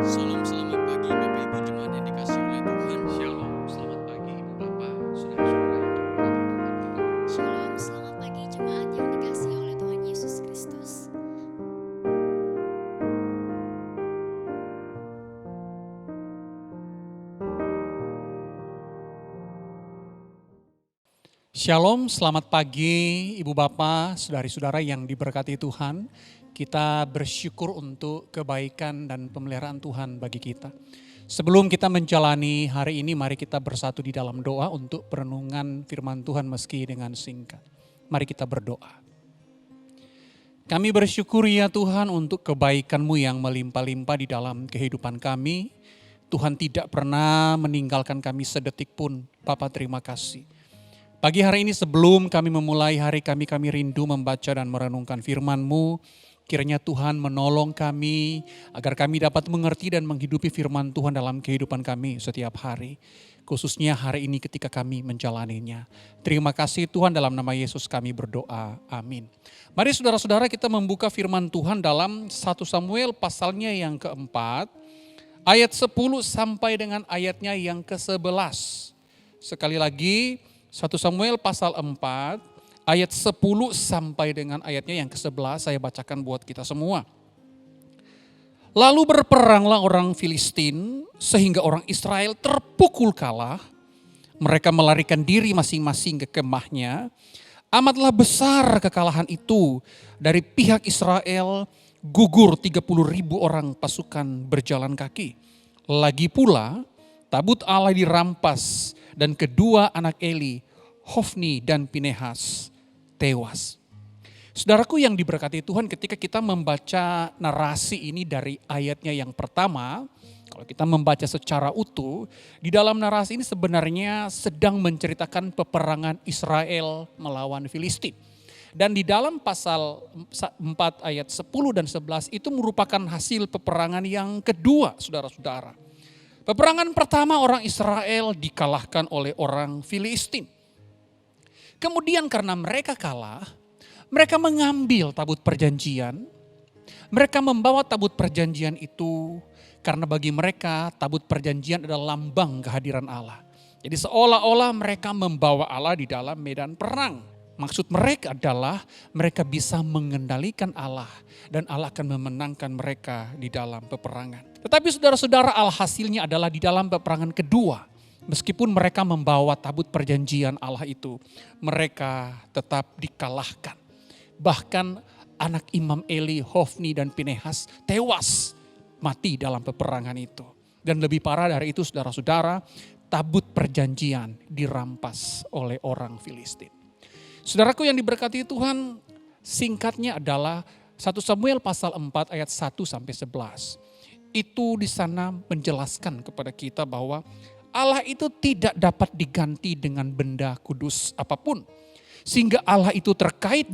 Salam selamat pagi Bapak Ibu jemaat yang dikasihi oleh Tuhan. Shalom, selamat pagi Ibu Bapak, saudara-saudara yang diberkati Tuhan. Kita berdoa. Shalom, selamat pagi jemaat yang dikasihi oleh Tuhan Yesus Kristus. Shalom, selamat pagi Ibu Bapak, saudari-saudara yang diberkati Tuhan. Kita bersyukur untuk kebaikan dan pemeliharaan Tuhan bagi kita. Sebelum kita menjalani hari ini, mari kita bersatu di dalam doa untuk perenungan firman Tuhan meski dengan singkat. Mari kita berdoa. Kami bersyukur ya Tuhan untuk kebaikan-Mu yang melimpah-limpah di dalam kehidupan kami. Tuhan tidak pernah meninggalkan kami sedetik pun. Bapa terima kasih. Pagi hari ini sebelum kami memulai hari kami rindu membaca dan merenungkan firman-Mu. Kiranya Tuhan menolong kami agar kami dapat mengerti dan menghidupi firman Tuhan dalam kehidupan kami setiap hari. Khususnya hari ini ketika kami menjalaninya. Terima kasih Tuhan, dalam nama Yesus kami berdoa. Amin. Mari saudara-saudara kita membuka firman Tuhan dalam 1 Samuel pasalnya yang keempat. Ayat 10 sampai dengan ayatnya yang ke-11. Sekali lagi 1 Samuel pasal 4 ayat 10 sampai dengan ayatnya yang ke-11 saya bacakan buat kita semua. Lalu berperanglah orang Filistin sehingga orang Israel terpukul kalah. Mereka melarikan diri masing-masing ke kemahnya. Amatlah besar kekalahan itu, dari pihak Israel gugur 30.000 orang pasukan berjalan kaki. Lagi pula tabut Allah dirampas dan kedua anak Eli, Hofni dan Pinehas tewas. Saudaraku yang diberkati Tuhan, ketika kita membaca narasi ini dari ayatnya yang pertama, kalau kita membaca secara utuh, di dalam narasi ini sebenarnya sedang menceritakan peperangan Israel melawan Filistin. Dan di dalam pasal 4 ayat 10 dan 11 itu merupakan hasil peperangan yang kedua, saudara-saudara. Peperangan pertama orang Israel dikalahkan oleh orang Filistin. Kemudian karena mereka kalah, mereka mengambil tabut perjanjian. Mereka membawa tabut perjanjian itu karena bagi mereka tabut perjanjian adalah lambang kehadiran Allah. Jadi seolah-olah mereka membawa Allah di dalam medan perang. Maksud mereka adalah mereka bisa mengendalikan Allah dan Allah akan memenangkan mereka di dalam peperangan. Tetapi saudara-saudara, alhasilnya adalah di dalam peperangan kedua. Meskipun mereka membawa tabut perjanjian Allah itu, mereka tetap dikalahkan. Bahkan anak Imam Eli, Hofni dan Pinehas tewas mati dalam peperangan itu. Dan lebih parah dari itu saudara-saudara, tabut perjanjian dirampas oleh orang Filistin. Saudaraku yang diberkati Tuhan, singkatnya adalah 1 Samuel pasal 4 ayat 1 sampai 11. Itu di sana menjelaskan kepada kita bahwa Allah itu tidak dapat diganti dengan benda kudus apapun. Sehingga Allah itu terikat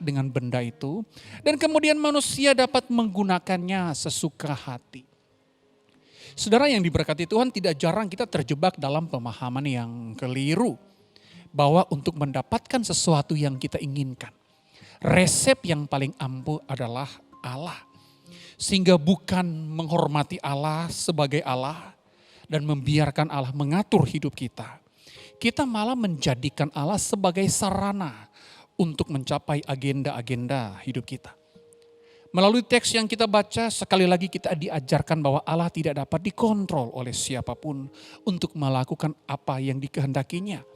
dengan benda itu. Dan kemudian manusia dapat menggunakannya sesuka hati. Saudara yang diberkati Tuhan, tidak jarang kita terjebak dalam pemahaman yang keliru. Bahwa untuk mendapatkan sesuatu yang kita inginkan, resep yang paling ampuh adalah Allah. Sehingga bukan menghormati Allah sebagai Allah dan membiarkan Allah mengatur hidup kita. Kita malah menjadikan Allah sebagai sarana untuk mencapai agenda-agenda hidup kita. Melalui teks yang kita baca, sekali lagi kita diajarkan bahwa Allah tidak dapat dikontrol oleh siapapun untuk melakukan apa yang dikehendakinya.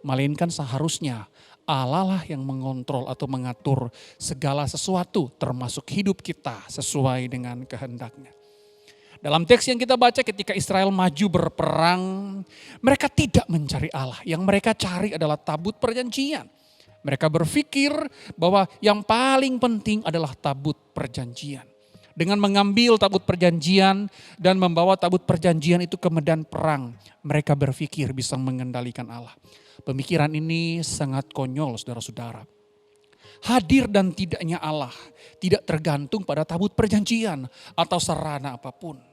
Melainkan seharusnya Allah lah yang mengontrol atau mengatur segala sesuatu termasuk hidup kita sesuai dengan kehendaknya. Dalam teks yang kita baca ketika Israel maju berperang, mereka tidak mencari Allah. Yang mereka cari adalah tabut perjanjian. Mereka berpikir bahwa yang paling penting adalah tabut perjanjian. Dengan mengambil tabut perjanjian dan membawa tabut perjanjian itu ke medan perang, mereka berpikir bisa mengendalikan Allah. Pemikiran ini sangat konyol saudara-saudara. Hadir dan tidaknya Allah tidak tergantung pada tabut perjanjian atau sarana apapun.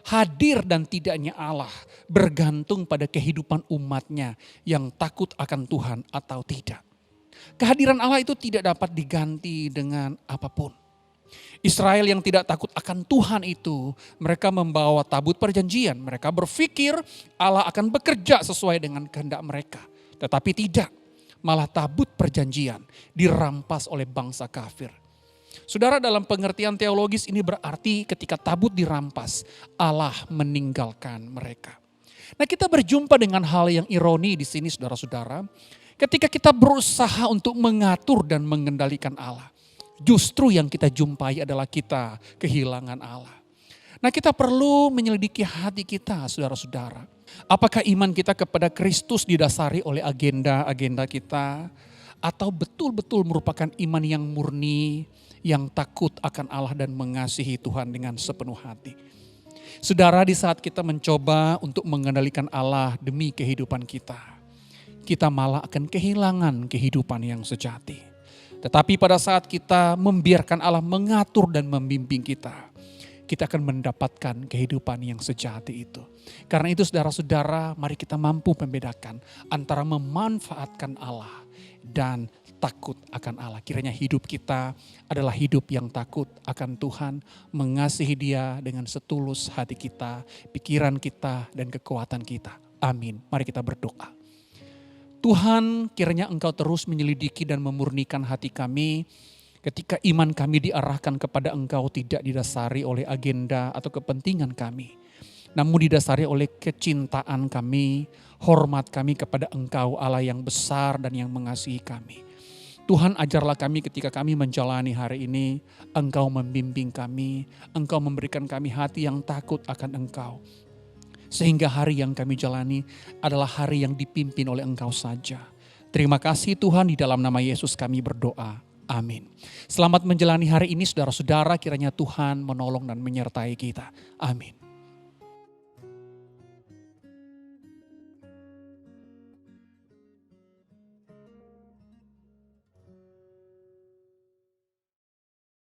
Hadir dan tidaknya Allah bergantung pada kehidupan umatnya yang takut akan Tuhan atau tidak. Kehadiran Allah itu tidak dapat diganti dengan apapun. Israel yang tidak takut akan Tuhan itu, mereka membawa tabut perjanjian. Mereka berpikir Allah akan bekerja sesuai dengan kehendak mereka. Tetapi tidak, malah tabut perjanjian dirampas oleh bangsa kafir. Saudara, dalam pengertian teologis ini berarti ketika tabut dirampas, Allah meninggalkan mereka. Nah, kita berjumpa dengan hal yang ironi di sini saudara-saudara. Ketika kita berusaha untuk mengatur dan mengendalikan Allah, justru yang kita jumpai adalah kita kehilangan Allah. Nah, kita perlu menyelidiki hati kita saudara-saudara. Apakah iman kita kepada Kristus didasari oleh agenda-agenda kita, atau betul-betul merupakan iman yang murni, yang takut akan Allah dan mengasihi Tuhan dengan sepenuh hati. Saudara, di saat kita mencoba untuk mengendalikan Allah demi kehidupan kita malah akan kehilangan kehidupan yang sejati. Tetapi pada saat kita membiarkan Allah mengatur dan membimbing kita akan mendapatkan kehidupan yang sejati itu. Karena itu saudara-saudara, mari kita mampu membedakan antara memanfaatkan Allah dan takut akan Allah. Kiranya hidup kita adalah hidup yang takut akan Tuhan, mengasihi Dia dengan setulus hati kita, pikiran kita, dan kekuatan kita. Amin. Mari kita berdoa. Tuhan, kiranya Engkau terus menyelidiki dan memurnikan hati kami ketika iman kami diarahkan kepada Engkau tidak didasari oleh agenda atau kepentingan kami, namun didasari oleh kecintaan kami, hormat kami kepada Engkau Allah yang besar dan yang mengasihi kami. Tuhan, ajarlah kami ketika kami menjalani hari ini, Engkau membimbing kami, Engkau memberikan kami hati yang takut akan Engkau. Sehingga hari yang kami jalani adalah hari yang dipimpin oleh Engkau saja. Terima kasih Tuhan, di dalam nama Yesus kami berdoa. Amin. Selamat menjalani hari ini saudara-saudara, kiranya Tuhan menolong dan menyertai kita. Amin.